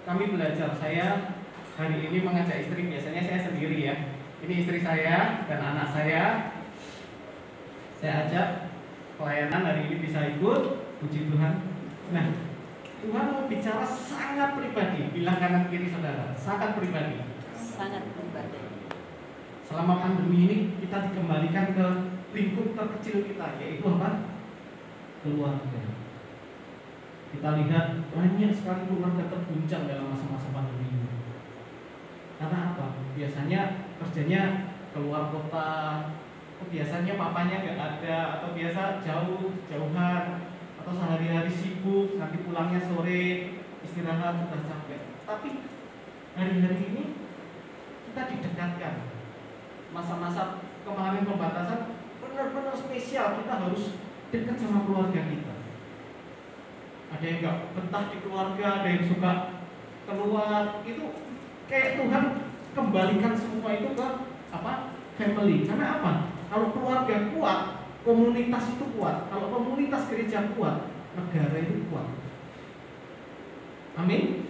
kami belajar. Saya hari ini mengajak istri, biasanya saya sendiri ya. Ini istri saya dan anak saya ajak pelayanan hari ini bisa ikut, puji Tuhan. Nah, Tuhan mau bicara sangat pribadi, bilang kanan kiri saudara, sangat pribadi. Sangat pribadi. Selama pandemi ini kita dikembalikan ke lingkup terkecil kita, yaitu apa? Keluarga. Kita lihat banyak sekali keluarga terguncang dalam masa-masa pandemi ini. Karena apa? Biasanya kerjanya keluar kota, biasanya papanya nggak ada, atau biasa jauhan, atau sehari-hari sibuk, nanti pulangnya sore, istirahat sudah capek. Tapi hari-hari ini kita didekatkan. Masa-masa kemarin pembatasan benar-benar spesial, kita harus dekat sama keluarga kita. Ada yang nggak betah di keluarga, ada yang suka keluar. Itu kayak Tuhan kembalikan semua itu ke apa? Family. Karena apa? Kalau keluarga kuat, komunitas itu kuat. Kalau komunitas gereja kuat, negara itu kuat. Amin.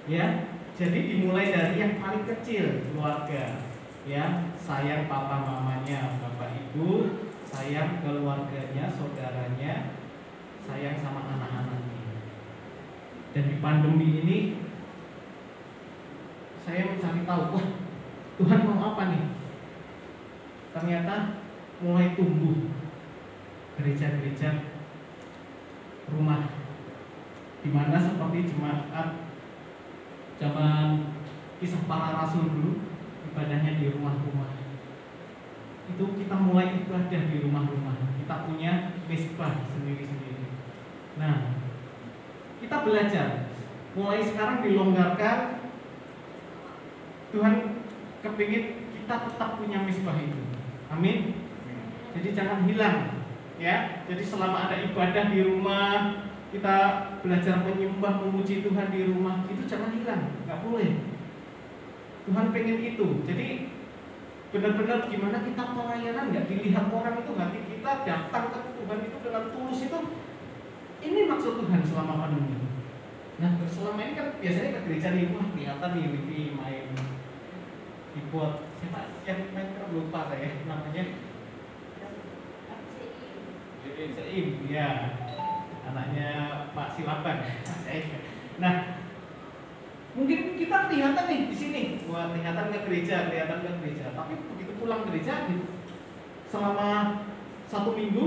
Ya. Jadi dimulai dari yang paling kecil, keluarga. Ya, sayang papa mamanya, bapak ibu, sayang keluarganya, saudaranya, sayang sama anak-anaknya. Dan di pandemi ini saya mencari tahu, wah, Tuhan mau apa nih? Ternyata mulai tumbuh gereja-gereja rumah, di mana seperti jemaat zaman Kisah Para Rasul dulu, ibadahnya di rumah-rumah. Itu kita mulai ibadah di rumah-rumah. Kita punya misbah sendiri-sendiri. Nah, kita belajar. Mulai sekarang dilonggarkan. Tuhan kepingin kita tetap punya misbah itu. Amin. Jadi jangan hilang, ya. Jadi selama ada ibadah di rumah, kita belajar menyembah, memuji Tuhan di rumah, itu jangan hilang, nggak boleh. Tuhan pengen itu. Jadi benar-benar gimana kita pelayanan, nggak dilihat orang itu, hati kita datang ke Tuhan itu dengan tulus itu. Ini maksud Tuhan selama pandemi. Nah, selama ini kan biasanya ke gereja nih, wah kelihatan nih Wifi main keyboard. Siapa yang main, lupa saya namanya. Seim, ya, anaknya Pak Silaban. Nah, mungkin kita kelihatan nih di sini, wah kelihatan ke gereja. Tapi begitu pulang gereja, selama 1 minggu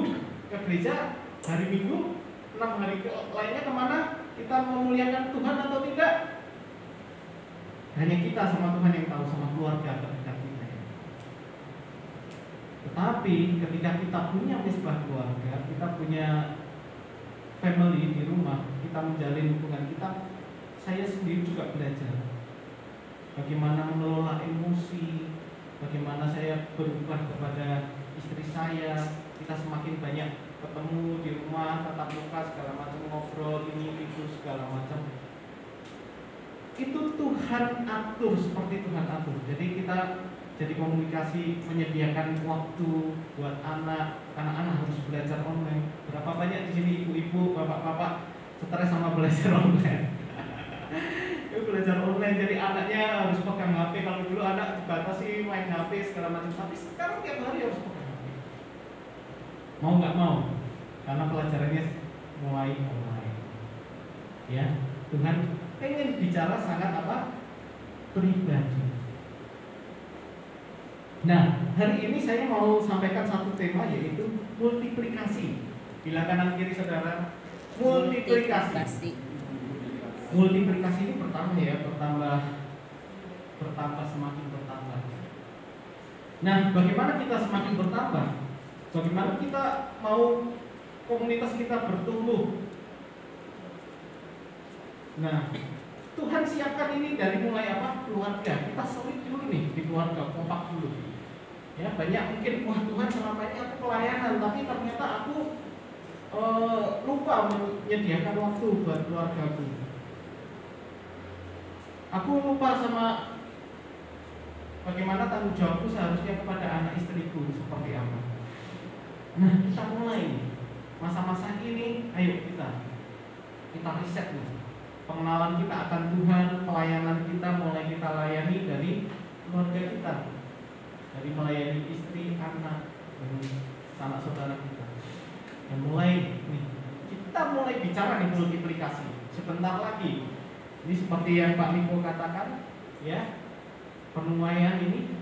ke gereja, hari Minggu, 6 hari lainnya kemana? Kita memuliakan Tuhan atau tidak? Hanya kita sama Tuhan yang tahu, sama keluarga terdekat kita. Tetapi ketika kita punya misbah keluarga, kita punya family di rumah, kita menjalin hubungan kita. Saya sendiri juga belajar bagaimana mengelola emosi, bagaimana saya berubah kepada istri saya. Kita semakin banyak ketemu di rumah, tatap muka, segala macam, ngobrol ini itu segala macam. Itu Tuhan atur, seperti Tuhan atur. Jadi kita jadi komunikasi, menyediakan waktu buat anak. Anak-anak harus belajar online. Berapa banyak di sini ibu-ibu, bapak-bapak stres sama belajar online. Itu belajar online, jadi anaknya harus pegang HP. Kalau dulu anak dibatasi main HP segala macam, tapi sekarang tiap hari harus pegang HP. Mau nggak mau, karena pelajarannya mulai online. Ya, Tuhan pengen bicara sangat apa? Pribadi. Nah, hari ini saya mau sampaikan satu tema, yaitu multiplikasi. Bila kanan kiri saudara, multiplikasi. Multiplikasi ini pertama ya, bertambah semakin bertambah. Nah, bagaimana kita semakin bertambah? Bagaimana kita mau komunitas kita bertumbuh? Nah, Tuhan siapkan ini dari mulai apa? Keluarga. Kita solid dulu nih di keluarga, kompak dulu. Ya, banyak mungkin, wah Tuhan selama ini aku pelayanan, tapi ternyata aku lupa menyediakan waktu buat keluargaku. Aku lupa sama bagaimana tanggung jawabku seharusnya kepada anak istriku seperti apa. Nah, kita mulai masa-masa ini, ayo kita riset nih. pengenalan kita akan Tuhan, pelayanan kita mulai kita layani dari keluarga kita, dari melayani istri, anak, dan sanak saudara kita. Dan mulai nih, kita mulai bicara nih multiplikasi. Sebentar lagi, ini seperti yang Pak Niko katakan, ya, penuaian ini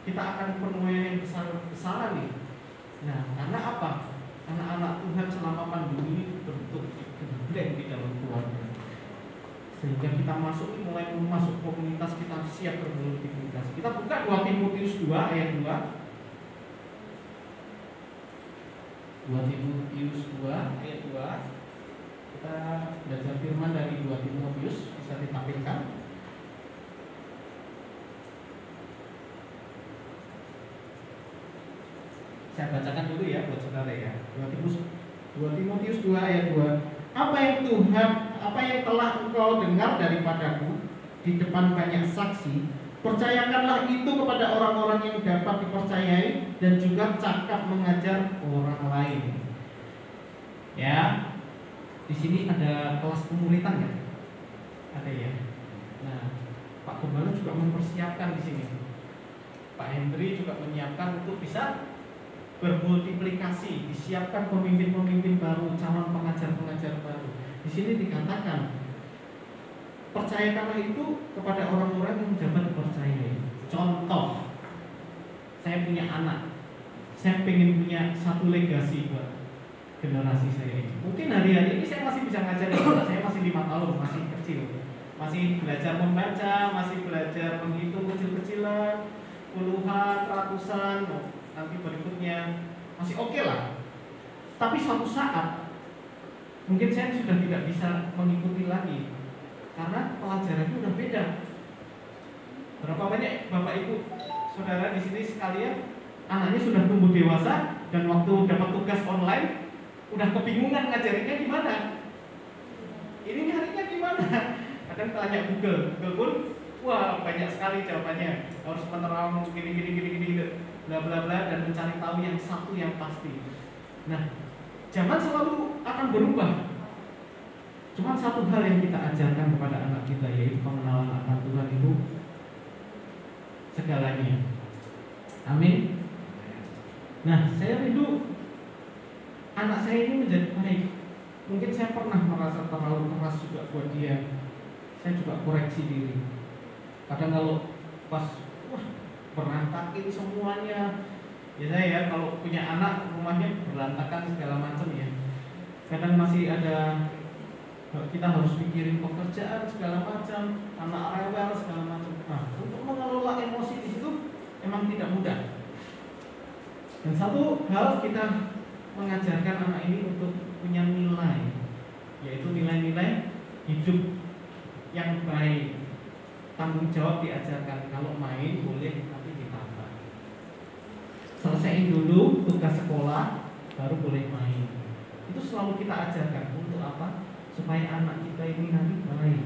kita akan penuaian yang besar-besaran nih. Nah, karena apa? Anak-anak Tuhan selama pandemi ini bentuk geblek di dalam keluarga, sehingga kita mulai masuk komunitas, kita siap bermultiplikasi. Kita buka 2 Timotius 2 ayat 2. 2 Timotius 2 ayat 2. Kita belajar firman dari 2 Timotius, bisa ditampilkan. Saya bacakan dulu ya buat saudara ya. 2 Timotius 2 ayat 2. Apa yang telah engkau dengar daripadaku di depan banyak saksi, percayakanlah itu kepada orang-orang yang dapat dipercayai dan juga cakap mengajar orang lain. Ya, di sini ada kelas pemuritan ya, ada ya. Nah, Pak Gembala juga mempersiapkan di sini. Pak Hendri juga menyiapkan untuk bisa bermultiplikasi, disiapkan pemimpin-pemimpin baru, calon pengajar-pengajar baru. Di sini dikatakan, percayakanlah itu kepada orang-orang yang dapat dipercayai. Contoh, saya punya anak, saya pengen punya satu legasi buat generasi saya ini. Mungkin hari-hari ini saya masih bisa ngajar, saya masih 5 tahun, masih kecil, masih belajar membaca, masih belajar menghitung kecil-kecilan, puluhan, ratusan. Nanti berikutnya masih oke lah. Tapi suatu saat mungkin saya sudah tidak bisa mengikuti lagi karena pelajarannya udah beda. Berapa banyak Bapak Ibu Saudara di sini sekalian anaknya sudah tumbuh dewasa dan waktu dapat tugas online udah kebingungan ngajarinnya gimana? Ini nyarinya gimana? Kadang tanya Google pun wah banyak sekali jawabannya. Harus menerang gini bla bla bla dan mencari tahu yang satu yang pasti. Nah, zaman selalu akan berubah. Cuma satu hal yang kita ajarkan kepada anak kita, yaitu pengenalan akan Tuhan itu segalanya. Amin. Nah, saya rindu anak saya ini menjadi baik. Mungkin saya pernah merasa terlalu keras juga buat dia. Saya juga koreksi diri. Kadang kalau pas berantakin semuanya, biasanya ya kalau punya anak rumahnya berantakan segala macam ya. Kadang masih ada, kita harus pikirin pekerjaan segala macam, anak rewel segala macam. Nah, untuk mengelola emosi di situ emang tidak mudah. Dan satu hal kita mengajarkan anak ini untuk punya nilai, yaitu nilai-nilai hidup yang baik. Tanggung jawab diajarkan, kalau main boleh tapi ditambah. Selesaiin dulu tugas sekolah, baru boleh main. Itu selalu kita ajarkan. Untuk apa? Supaya anak kita ini nanti baik,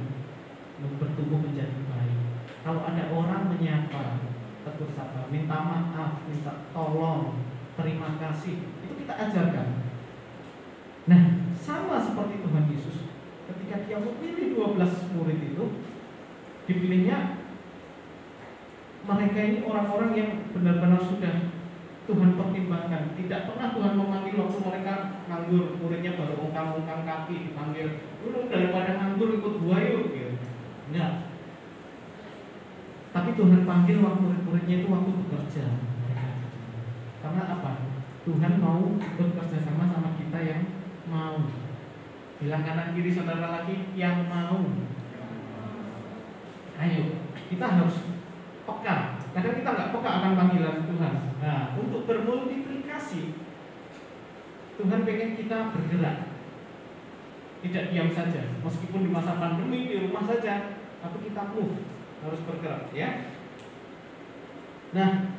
bertumbuh menjadi baik. Kalau ada orang menyapa, tegur sapa, minta maaf, minta tolong, terima kasih, itu kita ajarkan. Nah, sama seperti Tuhan Yesus, ketika dia memilih 12 murid itu, dipilihnya mereka ini orang-orang yang benar-benar sudah Tuhan pertimbangkan. Tidak pernah Tuhan memanggil waktu mereka nganggur, muridnya baru ungkang-ungkang kaki, dipanggil, "Lu daripada nganggur ikut gua yuk," gitu. Enggak. Tapi Tuhan panggil waktu murid-muridnya itu waktu bekerja. Karena apa? Tuhan mau bekerja sama kita yang mau. Bilang kanan kiri saudara lagi, yang mau. Ayo, kita harus peka. Kadang kita nggak peka akan panggilan Tuhan. Nah, untuk bermultiplikasi, Tuhan pengen kita bergerak, tidak diam saja. Meskipun di masa pandemi di rumah saja, tapi kita move, harus bergerak, ya. Nah,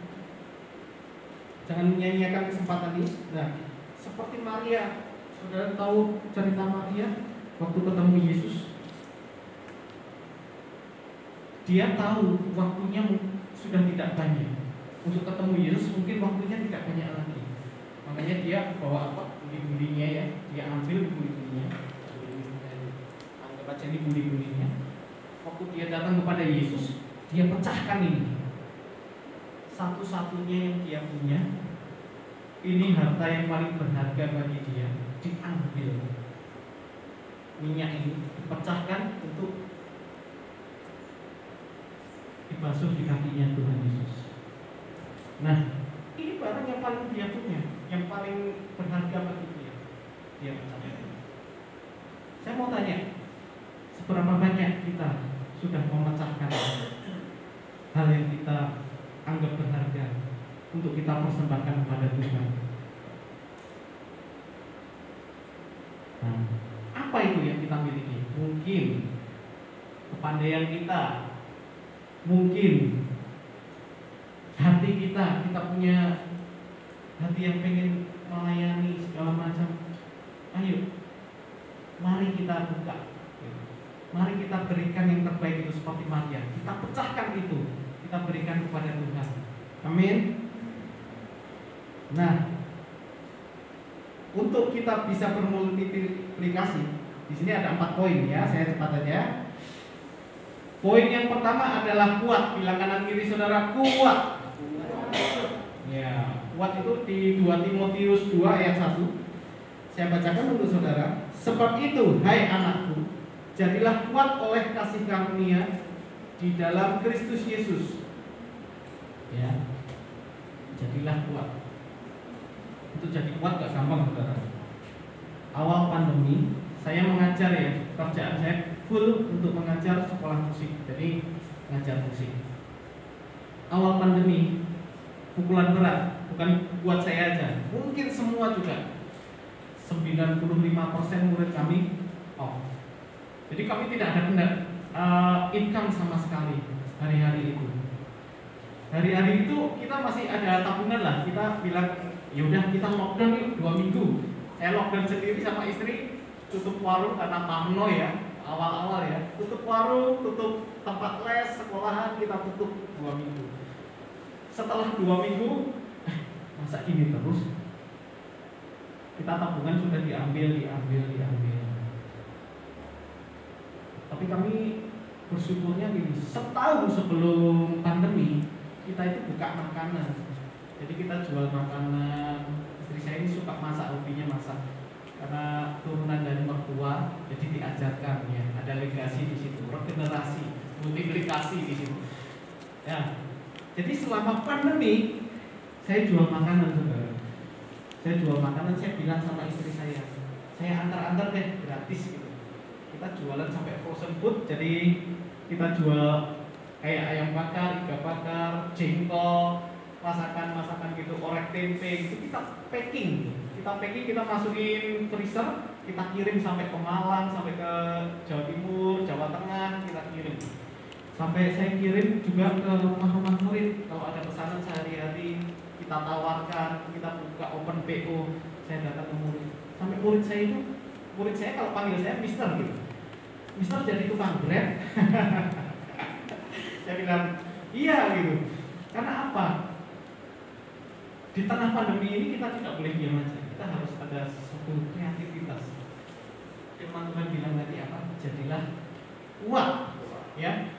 jangan menyanyiakan kesempatan ini. Nah, seperti Maria, saudara tahu cerita Maria waktu ketemu Yesus. Dia tahu waktunya sudah tidak banyak untuk ketemu Yesus, mungkin waktunya tidak banyak lagi. Makanya dia bawa apa? Buli-bulinya ya, dia ambil buli-bulinya, baca ini budi-budinya. Waktu dia datang kepada Yesus, dia pecahkan ini. Satu-satunya yang dia punya, ini harta yang paling berharga bagi dia, diambil. Minyak ini dipecahkan untuk dibasuh di kakinya Tuhan Yesus. Nah, ini barang yang paling dia punya, yang paling berharga bagi dia. Dia pecahkan. Saya mau tanya, seberapa banyak kita sudah memecahkan hal yang kita anggap berharga untuk kita persembahkan kepada Tuhan? Nah, apa itu yang kita miliki? Mungkin kepandaian kita, mungkin hati kita punya hati yang pengen melayani segala macam. Ayo, mari kita buka, mari kita berikan yang terbaik itu seperti Maria. Kita pecahkan itu, kita berikan kepada Tuhan. Amin. Nah, untuk kita bisa bermultiplikasi, di sini ada 4 poin ya. Saya cepat aja. Poin yang pertama adalah kuat. Bilang kanan kiri saudara, kuat. Ya, kuat itu di 2 Timotius 2 ayat 1. Saya bacakan untuk saudara. Sebab itu, hai anakku, jadilah kuat oleh kasih karunia di dalam Kristus Yesus. Ya, jadilah kuat. Itu jadi kuat gak gampang saudara. Awal pandemi, saya mengajar ya, kerjaan saya full untuk mengajar sekolah musik. Jadi mengajar musik. Awal pandemi, pukulan berat, bukan buat saya aja, mungkin semua juga. 95% murid kami off. Jadi kami tidak ada income sama sekali hari-hari itu. Hari-hari itu kita masih ada tabungan lah. Kita bilang, yaudah kita lockdown yuk 2 minggu. Saya lockdown sendiri sama istri, tutup warung karena pamno ya, awal-awal ya. Tutup warung, tutup tempat les, sekolahan, kita tutup 2 minggu. Setelah 2 minggu, masa gini terus? Kita tabungan sudah diambil. Tapi kami bersyukurnya gini, setahun sebelum pandemi kita itu buka makanan. Jadi kita jual makanan. Istri saya ini suka masak, hobinya masak. Karena turunan dari mertua, jadi diajarkan ya. Ada legasi di situ, regenerasi, multiplikasi di situ. Ya. Jadi selama pandemi saya jual makanan saudara. Saya jual makanan, saya bilang sama istri saya antar-antar deh gratis gitu. Kita jualan sampai frozen food, jadi kita jual kayak ayam bakar, iga bakar, jengkol, masakan gitu, orek tempe gitu. Kita packing, kita masukin freezer, kita kirim sampai ke Malang, sampai ke Jawa Timur, Jawa Tengah, kita kirim. Sampai saya kirim juga ke rumah-rumah murid. Kalau ada pesanan sehari-hari kita tawarkan, kita buka open PO. Saya datang ke murid. Sampai murid saya kalau panggil saya Mister gitu. Mister jadi tukang Grab. Saya bilang iya gitu. Karena apa? Di tengah pandemi ini kita tidak boleh diam aja. Kita harus ada suatu kreativitas. Firman Tuhan bilang tadi apa? Jadilah kuat, ya.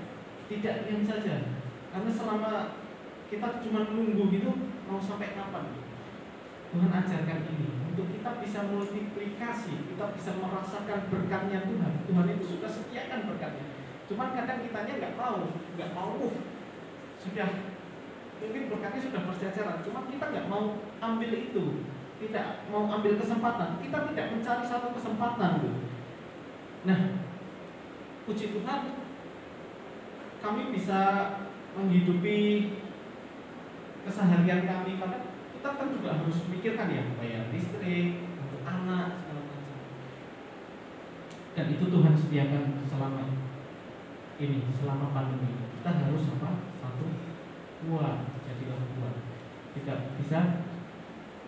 Tidak diam saja. Karena selama kita cuma menunggu gitu, mau sampai kapan? Tuhan ajarkan ini untuk kita bisa multiplikasi, kita bisa merasakan berkatnya Tuhan. Tuhan itu sudah sediakan berkatnya. Cuman kadang kitanya nggak mau sudah mungkin berkatnya sudah berjajaran, cuma kita nggak mau ambil itu, tidak mau ambil kesempatan. Kita tidak mencari satu kesempatan. Nah, puji Tuhan, kami bisa menghidupi keseharian kami, karena kita kan juga harus memikirkan ya, bayar listrik, untuk anak, segala macam. Dan itu Tuhan sediakan selama pandemi. Kita harus satu, kuat, jadilah kuat. Tidak bisa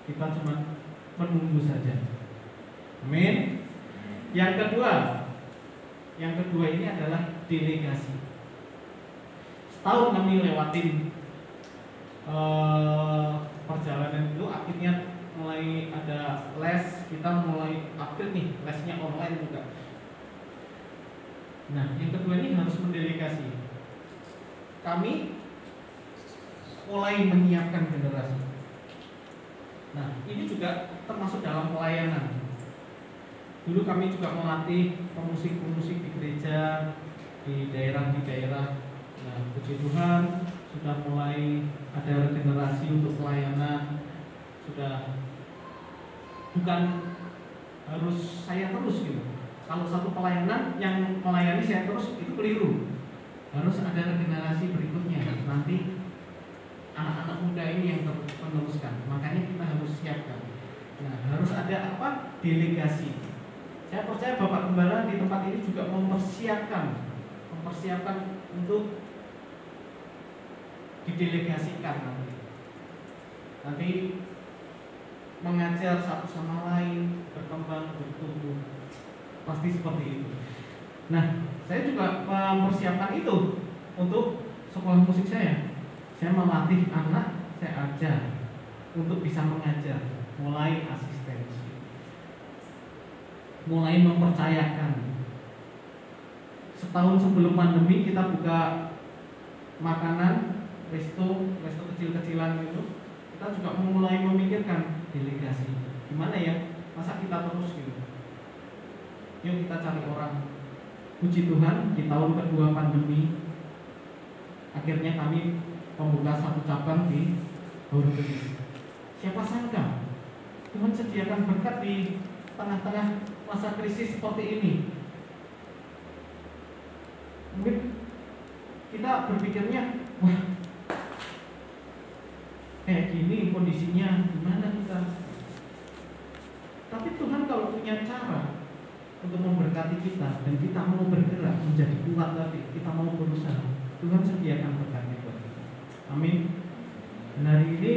kita cuma menunggu saja. Amin. Yang kedua ini adalah delegasi. Setahun kami lewatin perjalanan itu, akhirnya mulai ada les. Kita mulai April nih, lesnya online juga. Nah, yang kedua ini harus mendelegasi. Kami mulai menyiapkan generasi. Nah, ini juga termasuk dalam pelayanan. Dulu kami juga melatih pemusik-pemusik di gereja, di daerah. Nah, puji Tuhan sudah mulai ada regenerasi untuk pelayanan. Sudah bukan harus saya terus gitu. Kalau satu pelayanan yang melayani saya terus itu keliru. Harus ada regenerasi berikutnya. Nanti anak-anak muda ini yang meneruskan. Makanya kita harus siapkan. Nah, harus ada apa? Delegasi. Saya percaya Bapak Gembala di tempat ini juga mempersiapkan untuk didelegasikan nanti mengajar satu sama lain, berkembang, bertumbuh, pasti seperti itu. Nah, saya juga mempersiapkan itu untuk sekolah musik saya. Saya melatih anak, saya ajar untuk bisa mengajar, mulai asistensi, mulai mempercayakan. Setahun sebelum pandemi kita buka makanan, resto kecil-kecilan itu, kita juga mulai memikirkan delegasi. Gimana ya? Masa kita terus gitu? Yuk kita cari orang. Puji Tuhan di tahun kedua pandemi, akhirnya kami membuka satu cabang di Haurgelis. Siapa sangka Tuhan sediakan berkat di tengah-tengah masa krisis seperti ini. Mungkin kita berpikirnya, wah, kayak gini kondisinya, gimana kita? Tapi Tuhan kalau punya cara untuk memberkati kita dan kita mau bergerak menjadi kuat tadi, kita mau berusaha, Tuhan sediakan berkatnya buat kita. Amin. Dan hari ini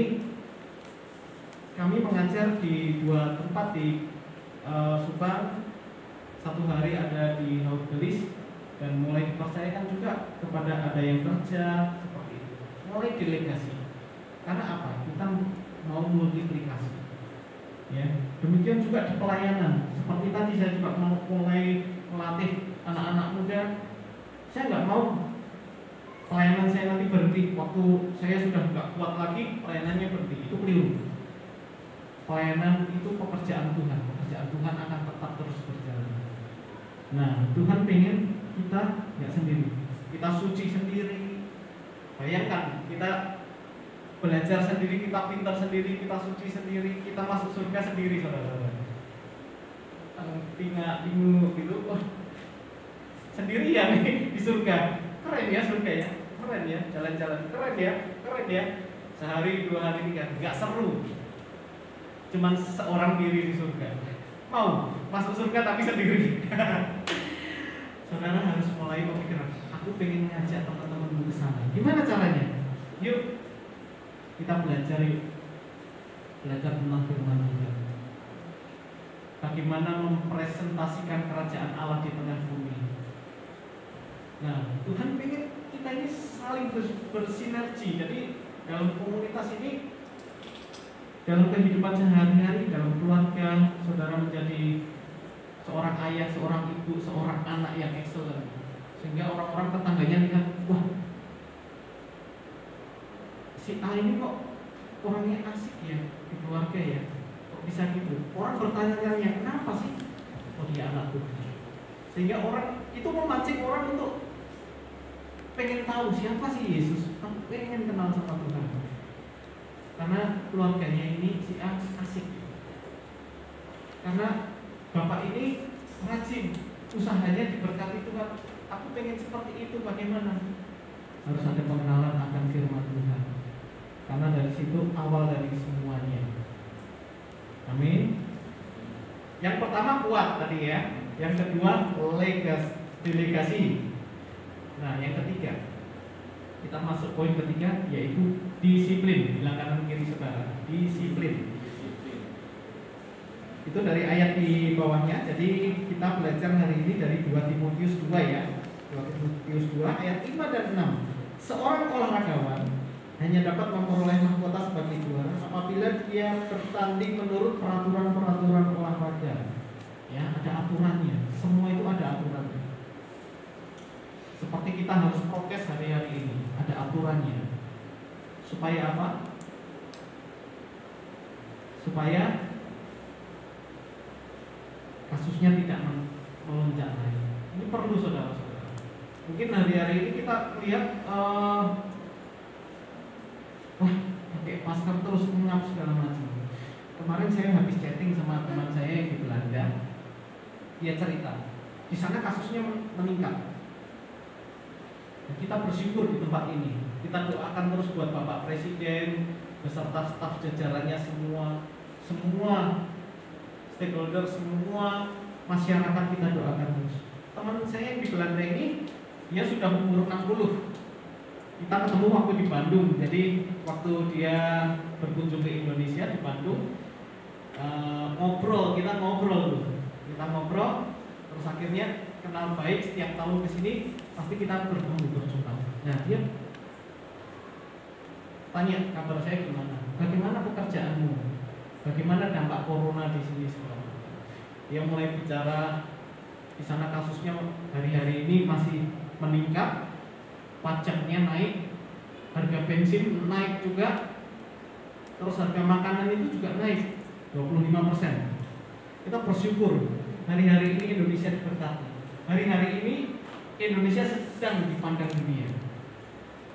kami mengajar di 2 tempat di Subang. Satu hari ada di Haurgelis. Dan mulai dipercayakan juga kepada ada yang kerja seperti itu. Mulai delegasi. Karena apa? Kita mau multiplikasi. Ya, demikian juga di pelayanan. Seperti tadi saya juga mau mulai melatih anak-anak muda. Saya nggak mau pelayanan saya nanti berhenti waktu saya sudah nggak kuat lagi, pelayanannya berhenti. Itu keliru. Pelayanan itu pekerjaan Tuhan. Pekerjaan Tuhan akan tetap terus berjalan. Nah, Tuhan pengen kita nggak sendiri, kita suci sendiri. Bayangkan kita belajar sendiri, kita pintar sendiri, kita suci sendiri, kita masuk surga sendiri, saudara-saudara. Tingu gitu, sendirian nih di surga. Keren ya surga ya, keren ya jalan-jalan, keren ya. Sehari, 2 hari, 3, nggak seru. Cuman seorang diri di surga. Mau masuk surga tapi sendiri. Saudara harus mulai memikirkan, aku pengen ngajak teman-temanmu ke sana. Gimana caranya? Yuk kita belajar tentang firman Tuhan. Bagaimana mempresentasikan kerajaan Allah di tengah bumi. Nah, Tuhan pengen kita ini saling bersinergi. Jadi dalam komunitas ini, dalam kehidupan sehari-hari, dalam keluarga, saudara menjadi seorang ayah, seorang ibu, seorang anak yang excellent. Sehingga orang-orang tetangganya lihat, wah, si A ini kok orangnya asik ya di keluarga ya, kok bisa gitu. Orang bertanya-tanya, kenapa sih? Oh, dia anak Tuhan. Sehingga orang itu memancing orang untuk pengen tahu siapa sih Yesus, pengen kenal sama Tuhan. Karena keluarganya ini si A asik. Karena bapak ini rajin, usahanya diberkati Tuhan. Aku pengen seperti itu, bagaimana? Harus ada pengenalan akan firman Tuhan. Karena dari situ awal dari semuanya. Amin. Yang pertama kuat tadi ya. Yang kedua delegasi. Nah, yang ketiga, kita masuk poin ketiga, yaitu disiplin. Bilang kanan kiri saudara, disiplin. Itu dari ayat di bawahnya. Jadi kita belajar hari ini dari 2 Timotius 2 ya. 2 Timotius 2 ayat 5 dan 6. Seorang olahragawan hanya dapat memperoleh mahkota sebagai juara apabila dia bertanding menurut peraturan-peraturan olahraga. Ya, ada aturannya. Semua itu ada aturannya. Seperti kita harus prokes hari-hari ini, ada aturannya. Supaya apa? Supaya kasusnya tidak melonjak naik. Ini perlu saudara-saudara. Mungkin hari-hari ini kita lihat wah, pakai masker terus mengap segala macam. Kemarin saya habis chatting sama teman saya di Belanda. Dia cerita, di sana kasusnya meningkat. Dan kita bersyukur di tempat ini. Kita doakan terus buat Bapak Presiden beserta staf jajarannya semua stakeholder, semua masyarakat kita doakan terus. Teman saya yang di Belanda ini, dia sudah umur 60. Kita ketemu waktu di Bandung. Jadi waktu dia berkunjung ke Indonesia di Bandung, kita ngobrol, terus akhirnya kenal baik. Setiap tahun kesini pasti kita berjumpa. Nah, dia tanya kabar saya gimana, bagaimana pekerjaanmu, bagaimana dampak corona di sini sekarang. Dia mulai bicara di sana kasusnya hari-hari ini masih meningkat, pajaknya naik, harga bensin naik juga, terus harga makanan itu juga naik 25%. Kita bersyukur hari-hari ini Indonesia diberkati. Hari-hari ini Indonesia sedang dipandang dunia.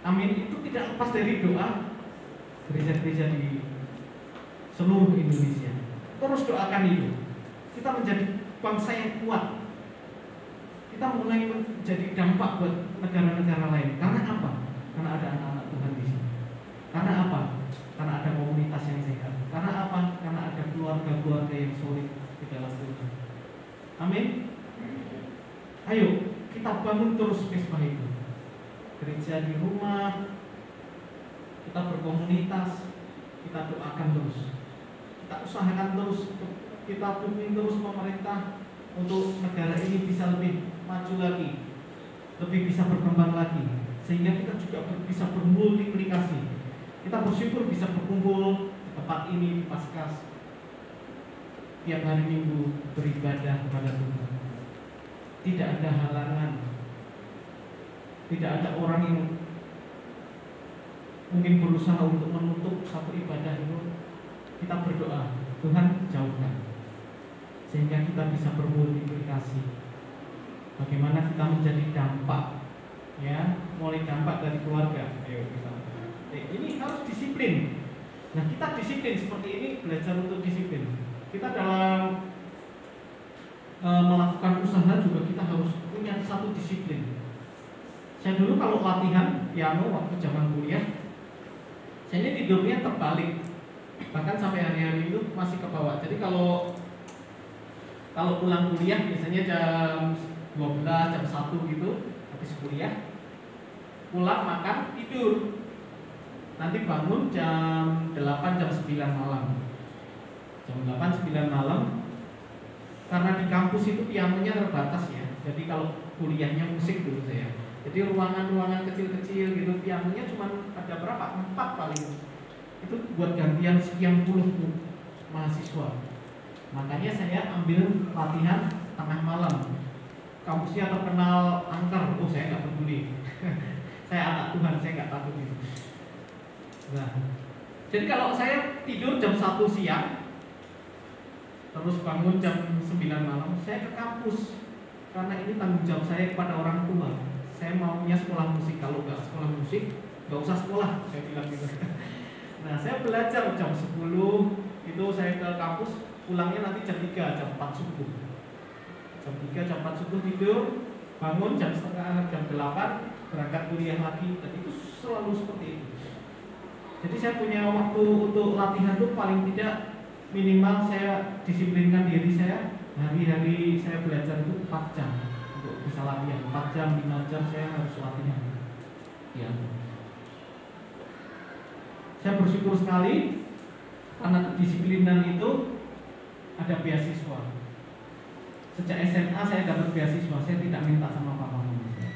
Amin. Itu tidak lepas dari doa gereja-gereja di seluruh Indonesia. Terus doakan itu. Kita menjadi bangsa yang kuat. Kita mulai menjadi dampak buat negara-negara lain. Karena apa? Karena ada anak-anak Tuhan di sini. Karena apa? Karena ada komunitas yang sehat. Karena apa? Karena ada keluarga-keluarga yang solid di dalam Tuhan. Amin. Ayo kita bangun terus mesbah itu. Gereja di rumah, kita berkomunitas, kita doakan terus, kita usahakan terus, kita dukung terus pemerintah untuk negara ini bisa lebih maju lagi, lebih bisa berkembang lagi, sehingga kita juga bisa bermultiplikasi. Kita bersyukur bisa berkumpul di tempat ini di Paskas, tiap hari Minggu beribadah kepada Tuhan. Tidak ada halangan, tidak ada orang yang mungkin berusaha untuk menutup satu ibadah itu. Kita berdoa, Tuhan jauhkan, sehingga kita bisa bermultiplikasi. Bagaimana kita menjadi dampak, ya, mulai dampak dari keluarga. Ayo kita. Ini harus disiplin. Nah, kita disiplin seperti ini, belajar untuk disiplin. Kita dalam melakukan usaha juga kita harus punya satu disiplin. Saya dulu kalau latihan piano waktu zaman kuliah, saya ini tidurnya terbalik, bahkan sampai hari-hari itu masih ke bawah. Jadi kalau pulang kuliah biasanya jam 12, jam 1 gitu, habis kuliah, pulang makan tidur. Nanti bangun jam 8, jam 9 malam. Jam 8, 9 malam. Karena di kampus itu pianonya terbatas ya. Jadi kalau kuliahnya musik dulu saya. Jadi ruangan-ruangan kecil-kecil gitu, pianonya cuma ada berapa? 4 paling. Itu buat gantian sekian puluh mahasiswa. Makanya saya ambil latihan tengah malam. Kampusnya terkenal angker. Oh, saya nggak peduli. Saya anak Tuhan, saya nggak takut itu. Nah, jadi kalau saya tidur jam 1 siang, terus bangun jam 9 malam, saya ke kampus. Karena ini tanggung jawab saya kepada orang tua. Saya maunya sekolah musik. Kalau nggak sekolah musik, nggak usah sekolah, saya bilang gitu. Nah, saya belajar jam 10 itu saya ke kampus, pulangnya nanti jam 3, jam 4 subuh. Jam 3, jam 4 subuh tidur, bangun jam 8, berangkat kuliah lagi. Dan itu selalu seperti itu. Jadi saya punya waktu untuk latihan itu paling tidak minimal saya disiplinkan diri saya. Hari-hari saya belajar itu 4 jam untuk bisa latihan. 4 jam, 5 jam saya harus latihan. Ya. Saya bersyukur sekali karena kedisiplinan itu ada beasiswa. Sejak SMA saya dapat beasiswa. Saya tidak minta sama papa mama saya.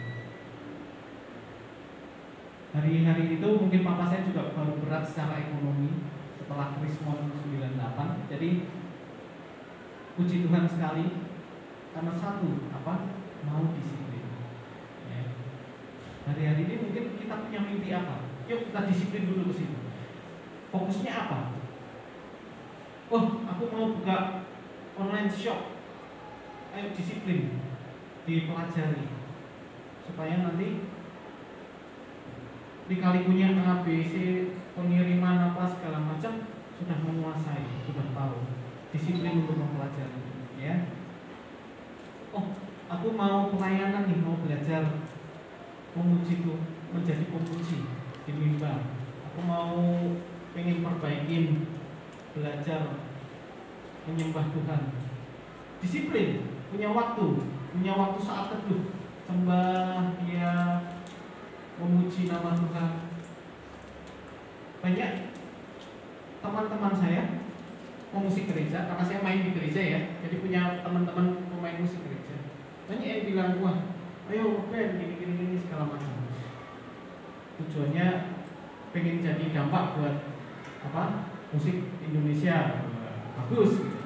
Hari-hari itu mungkin papa saya juga baru berat secara ekonomi setelah Krismon 98. Jadi puji Tuhan sekali karena satu, mau disiplin. Ya. hari-hari ini mungkin kita punya mimpi apa? Yuk kita disiplin dulu ke situ. Fokusnya apa? Oh, aku mau buka online shop. Ayo disiplin, dipelajari supaya nanti dikali punya A, B, C, pengiriman apa segala macam sudah menguasai, sudah tahu. Disiplin untuk mempelajari, ya. Oh, aku mau pelayanan nih, mau belajar memuji tuh, menjadi pemuji di mimbar. Aku mau pengen perbaikin, belajar menyembah Tuhan. Disiplin, punya waktu saat teduh, sembah, ya, memuji nama Tuhan. Banyak teman-teman saya pemusik gereja, karena saya main di gereja ya, jadi punya teman-teman pemain musik gereja. Banyak yang bilang, wah, ayo band gini segala macam. Tujuannya pengen jadi dampak buat apa? Musik Indonesia. Bagus gitu.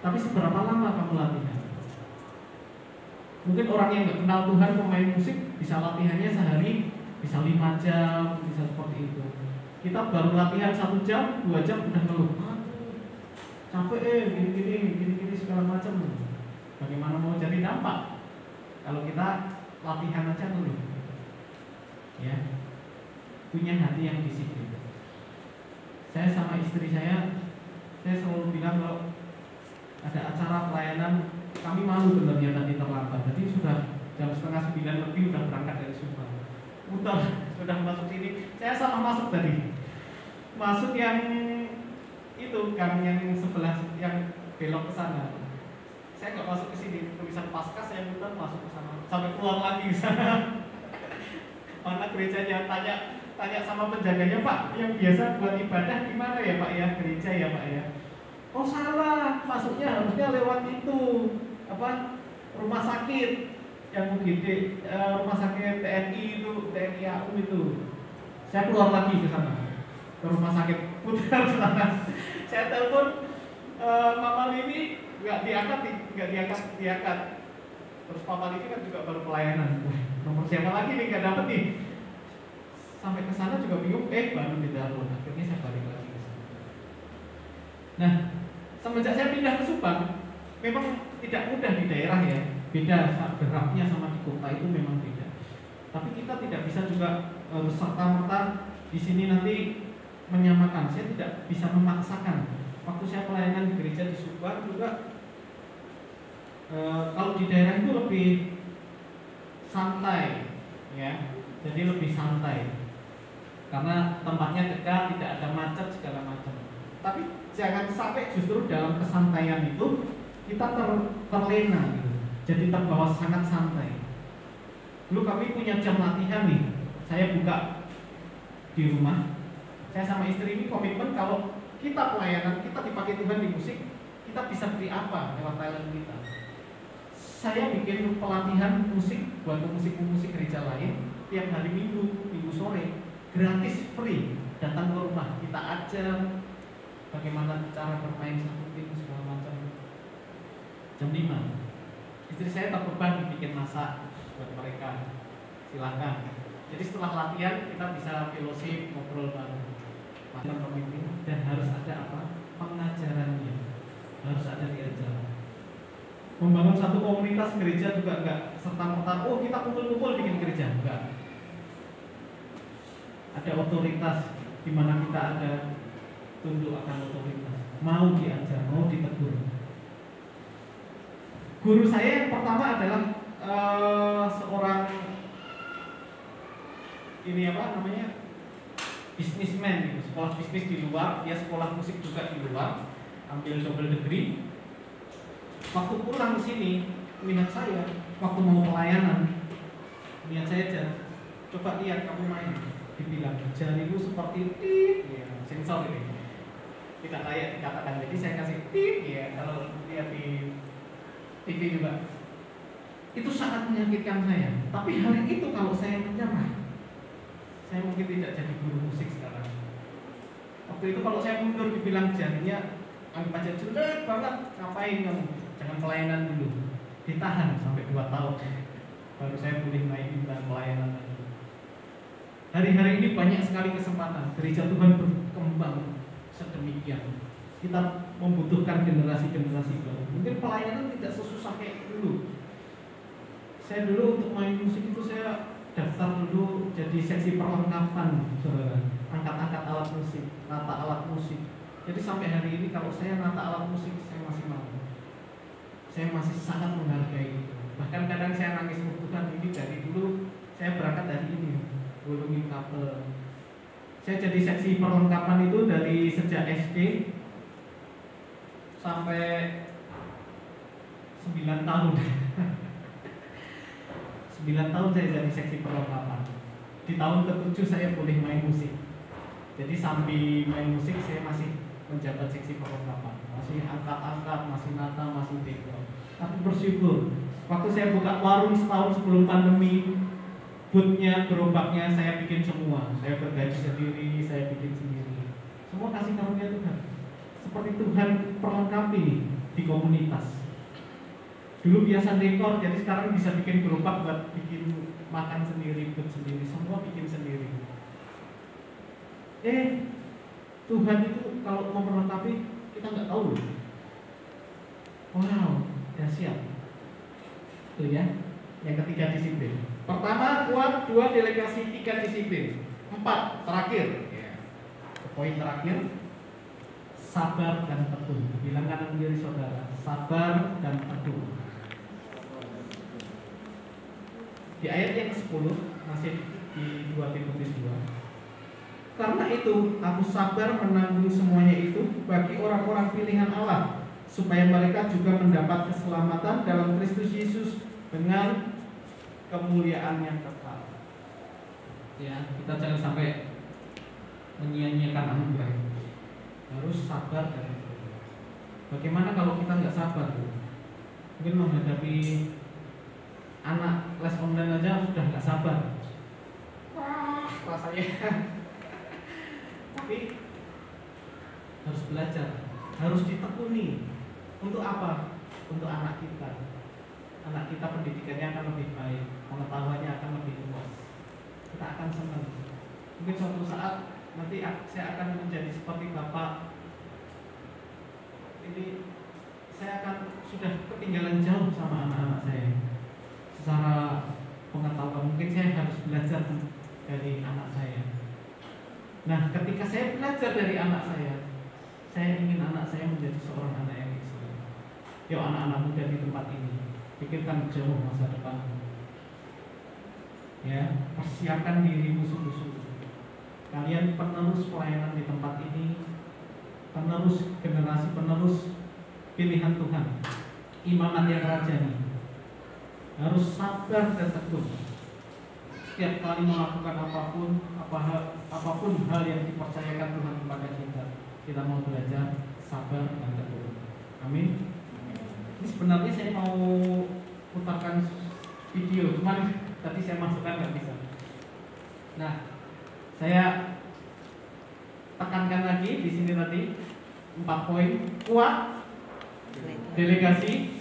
Tapi seberapa lama kamu latihan? Mungkin orang yang nggak kenal Tuhan, pemain musik bisa latihannya sehari, bisa 5 jam, bisa seperti itu. Kita baru latihan 1 jam, 2 jam udah ngeluh, capek gini segala macam. Bagaimana mau jadi dampak kalau kita latihan aja dulu? Ya, punya hati yang disiplin. Saya sama istri saya selalu bilang kalau ada acara pelayanan, kami malu benernya tadi terlambat. Jadi sudah jam 8:30 lebih udah berangkat dari Subang. Muter sudah masuk sini. Saya salah masuk tadi. Masuk yang itu gang yang sebelah yang belok ke sana. Saya nggak masuk ke sini, tulisan Paskah saya muter masuk ke sana. Sampai keluar lagi ke sana. Mana gerejanya, tanya sama penjaganya, Pak, yang biasa buat ibadah gimana ya Pak ya, gereja ya Pak ya. Oh salah, masuknya harusnya lewat itu apa, rumah sakit yang UGD, rumah sakit TNI itu, TNI AU itu. Saya keluar lagi ke sana, ke rumah sakit putar sana. Saya telepon Mama Lini, nggak diangkat. Terus Papa Lini kan juga baru pelayanan. Nomor siapa lagi nih, nggak dapet nih. Sampai ke sana juga bingung, baru di download. Akhirnya saya balik lagi ke sana. Nah, semenjak saya pindah ke Subang, memang tidak mudah di daerah ya. Beda geraknya sama di kota itu memang beda. Tapi kita tidak bisa juga serta-merta di sini nanti menyamakan. Saya tidak bisa memaksakan. Waktu saya pelayanan di gereja di Subang juga, kalau di daerah itu lebih santai, ya. Jadi lebih santai. Karena tempatnya dekat, tidak ada macet segala macam. Tapi jangan sampai justru dalam kesantaian itu kita terlena gitu. Jadi terbawa sangat santai. Dulu kami punya jam latihan nih. Saya buka di rumah. Saya sama istri ini komitmen kalau kita pelayanan, kita dipakai Tuhan di musik, kita bisa beri apa lewat talent kita. Saya bikin pelatihan musik buat pemusik-pemusik gereja lain tiap hari Minggu sore, gratis, free. Datang ke rumah, kita ajar bagaimana cara bermain satu tim segala macam. Jam 5 istri saya tak beban bikin masak buat mereka, silakan. Jadi setelah latihan kita bisa fellowship, ngobrol bareng pemimpin. Dan harus ada apa? Pengajarannya harus ada diajar. Membangun satu komunitas gereja juga enggak serta-merta, oh kita kumpul-kumpul bikin gereja, enggak. Ada otoritas di mana kita ada tunduk akan otoritas, mau diajar, mau ditegur. Guru saya yang pertama adalah seorang ini apa namanya, bisnismen gitu, sekolah bisnis di luar, dia sekolah musik juga di luar, ambil double degree. Waktu pulang ke sini, lihat saya, waktu mau pelayanan, lihat saya aja, coba lihat kamu main, dibilang jarimu seperti tit, ya, sensor ini, tidak layak dikatakan. Jadi saya kasih tit, ya, kalau lihat di TV juga, itu sangat menyakitkan saya. Tapi hari itu kalau saya menyerah, saya mungkin tidak jadi guru musik sekarang. Waktu itu kalau saya mundur dibilang jarinya anggap aja jelek banget, ngapain kamu? Jangan pelayanan dulu, ditahan sampai 2 tahun, baru saya boleh naik bintang pelayanan lagi. Hari-hari ini banyak sekali kesempatan gereja Tuhan berkembang sedemikian. Kita membutuhkan generasi-generasi baru. Mungkin pelayanan tidak sesusah kayak dulu. Saya dulu untuk main musik itu saya daftar dulu jadi seksi perlengkapan, saudara. Angkat-angkat alat musik, nata alat musik. Jadi sampai hari ini kalau saya nata alat musik saya masih mau. Saya masih sangat menghargai itu. Bahkan kadang saya nangis Tuhan, ini dari dulu saya berangkat dari ini, gulungin kabel. Saya jadi seksi perlengkapan itu dari sejak SD sampai 9 tahun. 9 tahun saya jadi seksi perlengkapan. Di tahun ke-7 saya boleh main musik. Jadi sambil main musik saya masih menjabat seksi perlengkapan. Masih angkat-angkat, masih nata, masih dekor. Tapi bersyukur, waktu saya buka warung setahun sebelum pandemi, bootnya, gerobaknya saya bikin semua. Saya bergaji sendiri, saya bikin sendiri. Semua kasih karunia Tuhan. Seperti Tuhan perlengkapi di komunitas. Dulu biasa dekor, jadi sekarang bisa bikin gerobak buat bikin makan sendiri, boot sendiri, semua bikin sendiri. Tuhan itu kalau memperlengkapi kita nggak tahu loh. Wow, dahsyat. Tuh ya. Yang ketiga disiplin. Pertama kuat, 2 delegasi, 3 disiplin, 4 terakhir. Ya. Poin terakhir, sabar dan tekun. Bilang kanan kiri saudara, sabar dan tekun. Di ayat yang ke-10 masih di 2 Timotius 2. Karena itu aku sabar menanggung semuanya itu bagi orang-orang pilihan Allah, supaya mereka juga mendapat keselamatan dalam Kristus Yesus dengan kemuliaan yang kekal. Ya, kita jangan sampai menyia-nyiakan anugerah. Harus sabar dan tekun. Bagaimana kalau kita nggak sabar? Mungkin menghadapi anak les online aja sudah nggak sabar. Wah, rasanya. Tapi harus belajar, harus ditekuni. Untuk apa? Untuk anak kita. Anak kita pendidikannya akan lebih baik, pengetahuannya akan lebih luas. Kita akan senang. Mungkin suatu saat nanti saya akan menjadi seperti Bapak. Ini saya akan sudah ketinggalan jauh sama anak-anak saya. Secara pengetahuan mungkin saya harus belajar dari anak saya. Nah, ketika saya belajar dari anak saya ingin anak saya menjadi seorang anak yang excellent. Yuk anak-anak muda di tempat ini, pikirkan jauh masa depan. Ya, persiapkan diri musuh-musuh. Kalian penerus pelayanan di tempat ini, penerus generasi penerus pilihan Tuhan, imamat yang rajani. Harus sabar dan tekun. Setiap kali melakukan apapun hal yang dipercayakan Tuhan kepada kita mau belajar sabar dan tekun. Amin. Ini sebenarnya saya mau putarkan video, cuman tadi saya masukkan nggak bisa. Nah, saya tekankan lagi di sini tadi 4 poin: kuat, delegasi,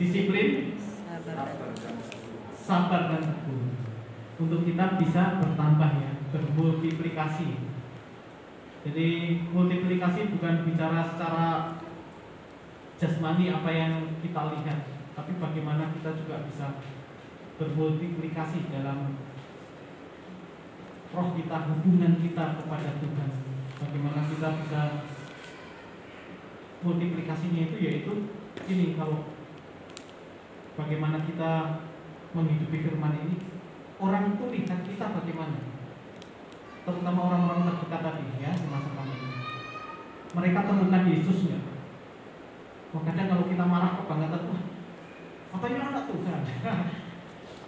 disiplin, sabar dan tekun. Untuk kita bisa bertambah ya, bermultiplikasi. Jadi multiplikasi bukan bicara secara jasmani apa yang kita lihat, tapi bagaimana kita juga bisa bermultiplikasi dalam roh kita, hubungan kita kepada Tuhan. Bagaimana kita bisa multiplikasinya itu yaitu ini, kalau bagaimana kita menghidupi firman ini, orang itu lihat kita bagaimana, terutama orang-orang terdekat tadi ya di masa pandemi. Mereka temukan Yesusnya. Kadang kalau kita marah kebangetan, wah, apa ini anak Tuhan?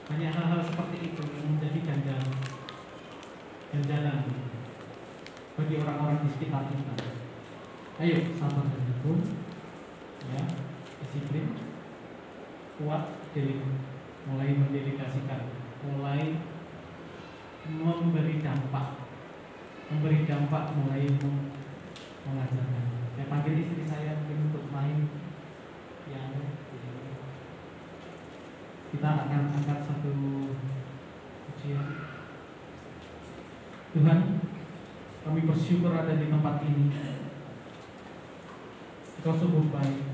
Banyak hal-hal seperti itu yang menjadi ganjalan bagi orang-orang di sekitar kita. Ayo sabar dan tekun, ya, disiplin, kuat, mulai mendelegasikan, mulai memberi dampak, mulai mengajarkan. Saya panggil istri saya mungkin untuk main piano. Kita akan angkat satu ujian. Tuhan, kami bersyukur ada di tempat ini. Engkau sungguh baik.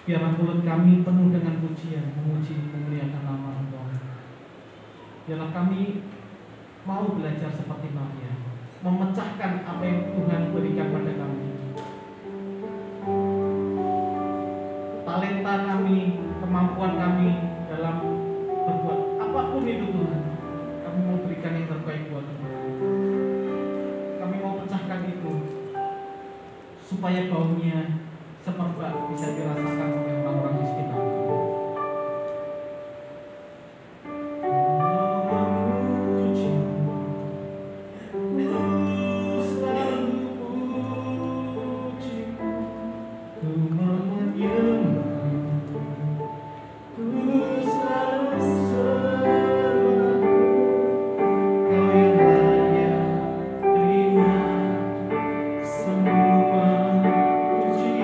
Biarlah mulut kami penuh dengan pujian, memuji, memuliakan nama Engkau. Biarlah kami mau belajar seperti Maria, memecahkan apa yang Tuhan berikan pada kami. Talenta kami, kemampuan kami dalam berbuat apapun itu Tuhan, kami mau berikan yang terbaik buat Tuhan. Kami mau pecahkan itu supaya baunya semerbak bisa dirasakan oleh orang-orang di sekitar kami. Terima semua puji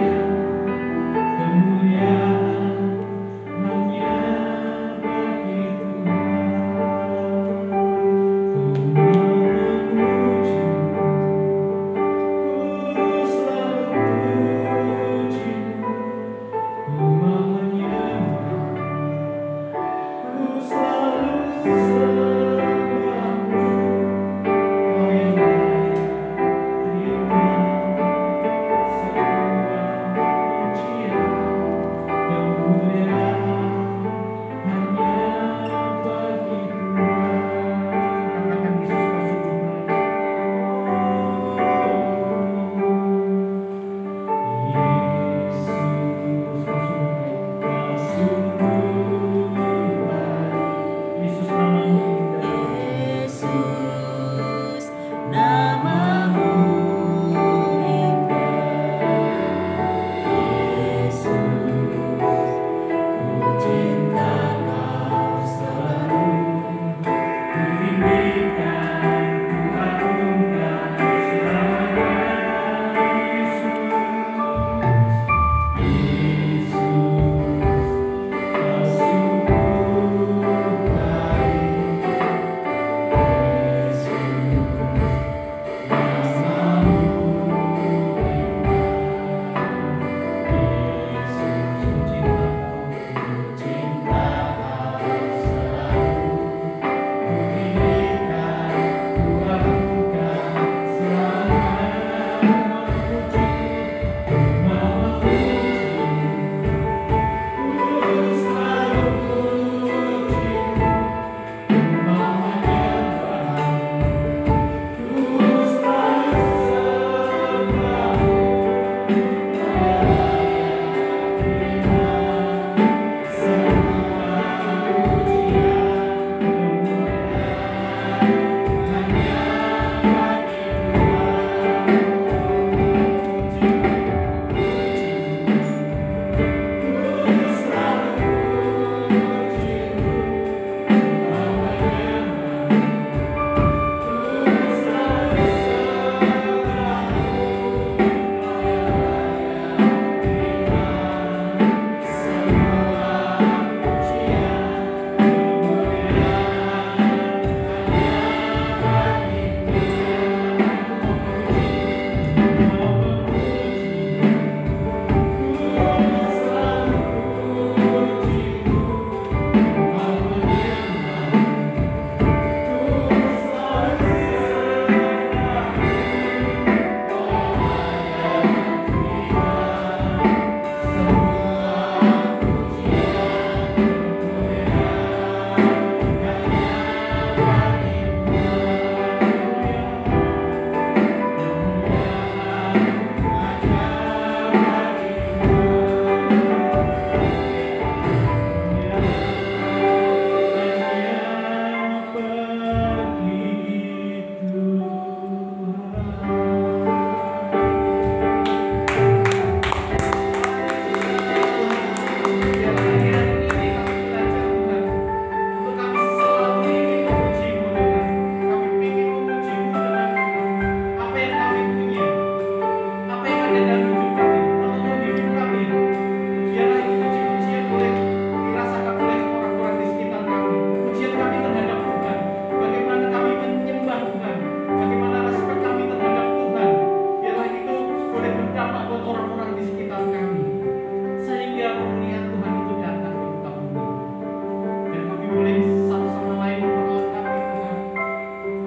boleh satu sama lain memperlengkapi Tuhan.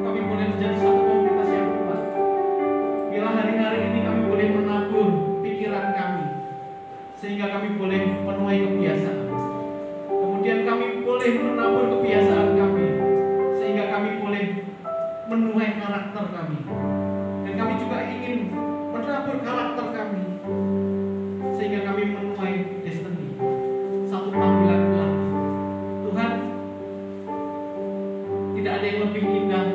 Kami boleh menjadi satu komunitas yang kuat. Biarlah hari-hari ini kami boleh menabur pikiran kami, sehingga kami boleh menuai kebiasaan. Kemudian kami boleh menabur kebiasaan kami, sehingga kami boleh menuai karakter kami. Dan kami juga ingin menabur karakter kami, sehingga kami menuai destiny, satu panggilan Tuhan. Tuhan, tidak ada yang lebih indah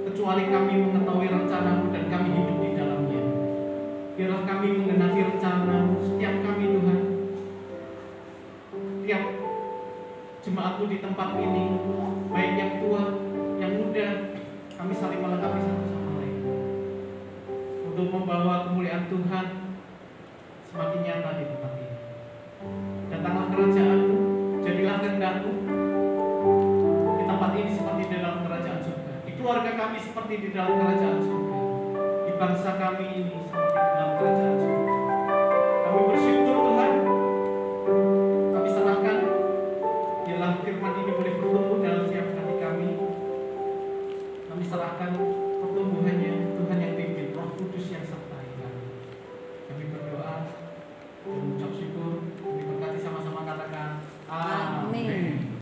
kecuali kami mengetahui rencana-Mu dan kami hidup di dalamnya. Biarlah kami mengenali rencana-Mu setiap kami Tuhan. Tiap jemaat-Mu di tempat ini, baik yang tua, yang muda, kami saling melengkapi satu sama lain untuk membawa kemuliaan Tuhan semakin nyata di tempat ini. Datanglah kerajaan-Mu, jadilah kehendak-Mu di tempat ini seperti di dalam kerajaan surga, di keluarga kami seperti di dalam kerajaan surga, di bangsa kami ini seperti di dalam kerajaan surga. Kami bersyukur Tuhan, kami serahkan, biarlah firman ini boleh bertumbuh dalam setiap hati kami. Kami serahkan pertumbuhannya Tuhan yang pimpin, Roh Kudus yang sertai kami. Kami berdoa dan mengucap syukur, kami berkati sama-sama katakan amin.